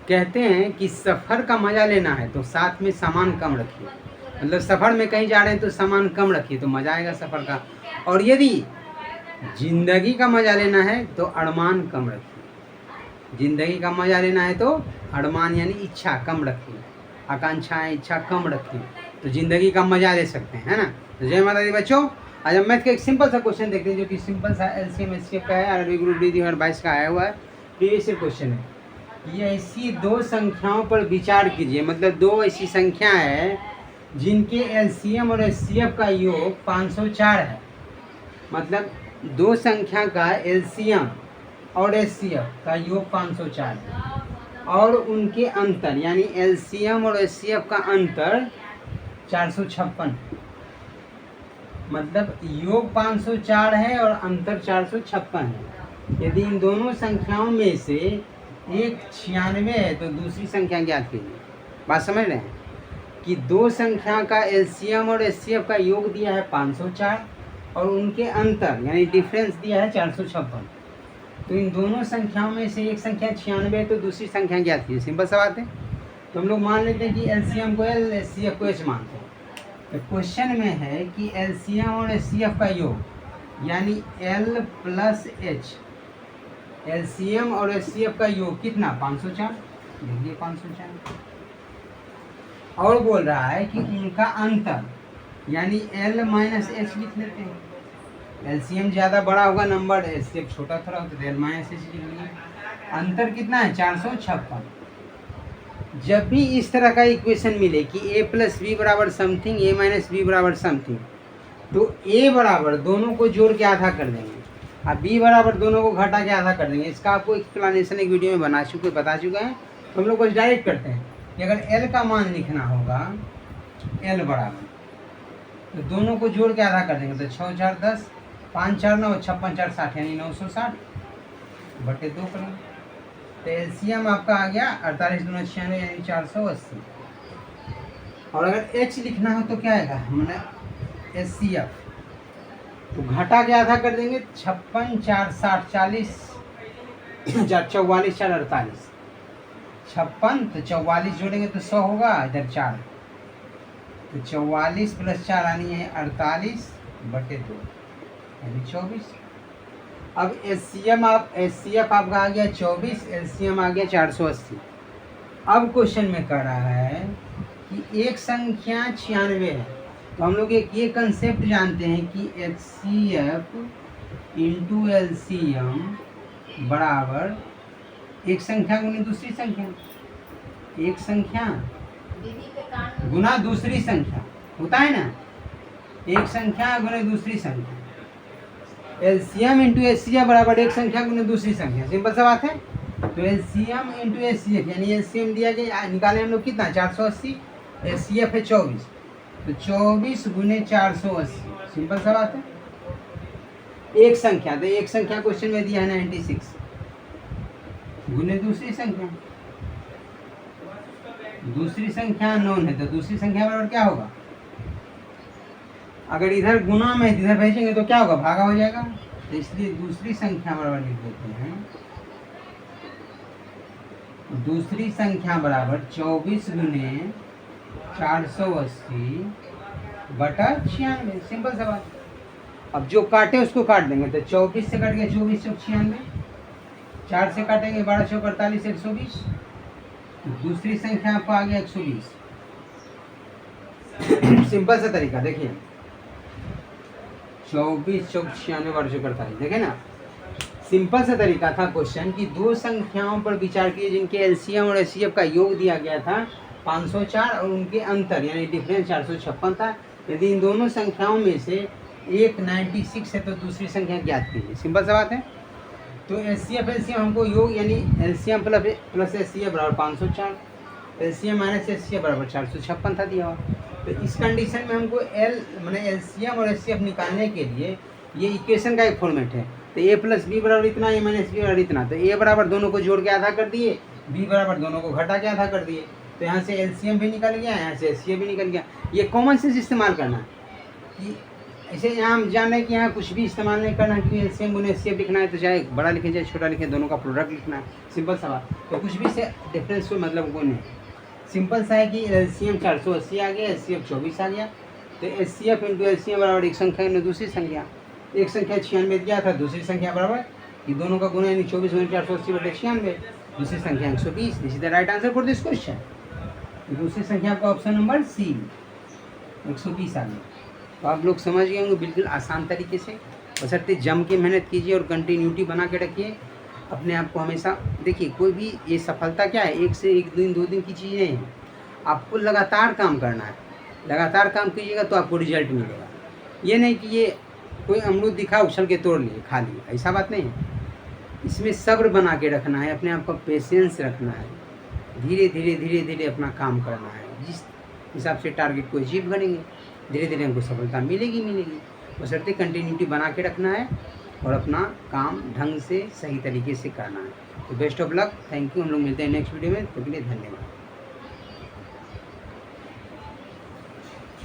कहते हैं कि सफ़र का मज़ा लेना है तो साथ में सामान कम रखिए, मतलब सफ़र में कहीं जा रहे हैं तो सामान कम रखिए तो मज़ा आएगा सफ़र का। और यदि ज़िंदगी का मज़ा लेना है तो अरमान कम रखिए। ज़िंदगी का मज़ा लेना है तो अरमान यानी इच्छा कम रखिए, आकांक्षाएं इच्छा कम रखिए, तो ज़िंदगी का मज़ा ले सकते हैं, है ना। तो जय माता दी बच्चों। आज हम मैथ का एक सिंपल सा क्वेश्चन देखते हैं जो कि सिंपल सा एलसीएम एचसीएफ का है, आरबी ग्रुप डी 2022 का आया हुआ है। प्रीवियस क्वेश्चन है। ये ऐसी दो संख्याओं पर विचार कीजिए, मतलब दो ऐसी संख्या है जिनके एलसीएम और एचसीएफ का योग 504 है। मतलब दो संख्या का एलसीएम और एचसीएफ का योग 504 है और उनके अंतर यानी एलसीएम और एचसीएफ का अंतर 456। मतलब योग 504 है और अंतर 456 है। यदि इन दोनों संख्याओं में से एक 96 है तो दूसरी संख्या ज्ञात कीजिए। बात समझ रहे हैं कि दो संख्या का एलसीएम और एचसीएफ का योग दिया है 504 और उनके अंतर यानी डिफरेंस दिया है 456। तो इन दोनों संख्याओं में से एक संख्या 96 है तो दूसरी संख्या ज्ञात कीजिए। सिंपल सा बात है। तो हम लोग मान लेते हैं कि एलसीएम को एल, एचसीएफ को एच मानते हैं। तो क्वेश्चन में है कि एलसीएम और एचसीएफ का योग यानी एल प्लस एच, एलसीएम और एचसीएफ का योग कितना 504। देखिए 504। और बोल रहा है कि उनका अंतर यानी एल माइनस एच लिख लेते हैं। एलसीएम ज़्यादा बड़ा होगा नंबर, एचसीएफ छोटा थोड़ा होता है, एल माइनस एच लिख लेंगे। अंतर कितना है 456। जब भी इस तरह का इक्वेशन मिले कि ए प्लस बी बराबर समथिंग, ए माइनस बी बराबर समथिंग, तो ए बराबर दोनों को जोड़ के आधा कर देंगे और बी बराबर दोनों को घटा के आधा कर देंगे। इसका आपको एक्सप्लेनेशन एक वीडियो में बता चुके हैं। तो हम लोग बस डायरेक्ट करते हैं कि अगर एल का मान लिखना होगा, एल बराबर तो दोनों को जोड़ के आधा कर देंगे तो 6 4 10, 5 4 9, 56 4 60 यानी 960 बटे 2 करें। तो एलसीएम आपका आ गया 48 दूना 96 यानी 480। और अगर एच लिखना हो तो क्या आएगा, मतलब एचसीएफ तो घटा के आधा कर देंगे 56 4 60 40 44 4 48, 56 तो 44 जोड़ेंगे तो 100 होगा, इधर 4 तो 44 प्लस 4 आनी है 48 बटे 2 यानी 24। अब एचसीएफ आपका आ गया 24, एलसीएम आ गया 480। अब क्वेश्चन में कह रहा है कि एक संख्या 96 है तो हम लोग एक ये कंसेप्ट जानते हैं कि एचसीएफ इंटू एलसीएम बराबर एक संख्या गुनी दूसरी संख्या, एक संख्या गुना दूसरी संख्या होता है ना, एक संख्या गुना दूसरी संख्या। एलसीएम इंटू एचसीएफ बराबर एक संख्या गुना दूसरी संख्या। सिंपल सा बात है। तो एलसीएम इंटू एचसीएफ यानी एलसीएम दिया गया, निकाले हम लोग कितना 480, एचसीएफ है 24 तो 24 गुने 480। सिंपल सा बात है। एक संख्या तो एक संख्या क्वेश्चन में दिया है 96 गुने दूसरी संख्या, दूसरी संख्या नॉन है तो दूसरी संख्या बराबर क्या होगा, अगर इधर गुना में इधर भेजेंगे तो क्या होगा, भागा हो जाएगा। तो इसलिए दूसरी संख्या बराबर लिख देते हैं, दूसरी संख्या बराबर 24 गुने 480 बटा 96। सिंपल सा बात। अब जो काटे उसको काट देंगे तो 24 से कट गया 24 चौक 96, 4 से काटेंगे 12 चौक 48 120, दूसरी संख्या आपको आ गया 120। सिंपल सा तरीका देखिए 24 चौक 96 12 चौक 48, देखे ना। सिंपल सा तरीका था क्वेश्चन कि दो संख्याओं पर विचार कीजिए जिनके एलसीएम और एचसीएफ का योग दिया गया था 504 और उनके अंतर यानी डिफरेंस 456 था। यदि इन दोनों संख्याओं में से एक 96 है तो दूसरी संख्या ज्ञात कीजिए। सिंपल सा बात है। तो एचसीएफ एलसीएम हमको योग यानी एलसीएम प्लस एचसीएफ बराबर 504, एलसीएम माइनस एचसीएफ बराबर 456 था दिया हुआ। तो इस कंडीशन में हमको एल मैंने एलसीएम और एचसीएफ निकालने के लिए ये इक्वेशन का एक फॉर्मेट है। तो ए प्लस बी बराबर इतना, ए माइनस बी बराबर इतना। तो ए बराबर दोनों को जोड़ के आधा कर दिए, बी बराबर दोनों को घटा के आधा कर दिए। तो यहाँ से एलसीएम भी निकल गया, यहाँ से एचसीएफ भी निकल गया। ये कॉमन सेंस इस्तेमाल करना कि ऐसे यहाँ हम जान रहे हैं कि यहाँ कुछ भी इस्तेमाल नहीं करना है, क्योंकि एलसीएम गुने एचसीएफ लिखना है तो चाहे बड़ा लिखें चाहे छोटा लिखें, दोनों का प्रोडक्ट लिखना है, सिंपल सा बात। तो कुछ भी से डिफरेंस कोई मतलब गुण है, सिंपल सा है कि एलसीएम 480 आ गया, एचसीएफ 24 आ गया, तो एचसीएफ इंटू एलसीएम बराबर एक संख्या इंटू दूसरी संख्या, एक संख्या 96 दिया था, दूसरी संख्या बराबर ये दोनों का गुना यानी 24 गुना 480 बटे 96, दूसरी संख्या 120। This is the right answer for this question. दूसरी संख्या का ऑप्शन नंबर सी 120 आ गया। तो आप लोग समझ गए होंगे बिल्कुल आसान तरीके से। बशर्ते जम के मेहनत कीजिए और कंटिन्यूटी बना के रखिए अपने आप को हमेशा। देखिए कोई भी ये सफलता क्या है, एक से एक दिन 2 दिन की चीज़ नहीं है, आपको लगातार काम करना है, लगातार काम कीजिएगा तो आपको रिजल्ट मिलेगा। ये नहीं कि ये कोई अमरूद दिखा उछल के तोड़ लिए खा लिए, ऐसा बात नहीं है। इसमें सब्र बना के रखना है, अपने आप का पेशेंस रखना है, धीरे धीरे धीरे धीरे अपना काम करना है। जिस हिसाब से टारगेट को अचीव करेंगे धीरे धीरे हमको सफलता मिलेगी मिलेगी। बशर्ते कंटिन्यूटी बना के रखना है और अपना काम ढंग से सही तरीके से करना है। तो best of luck, thank you. हम लोग मिलते हैं नेक्स्ट वीडियो में, तो के लिए धन्यवाद।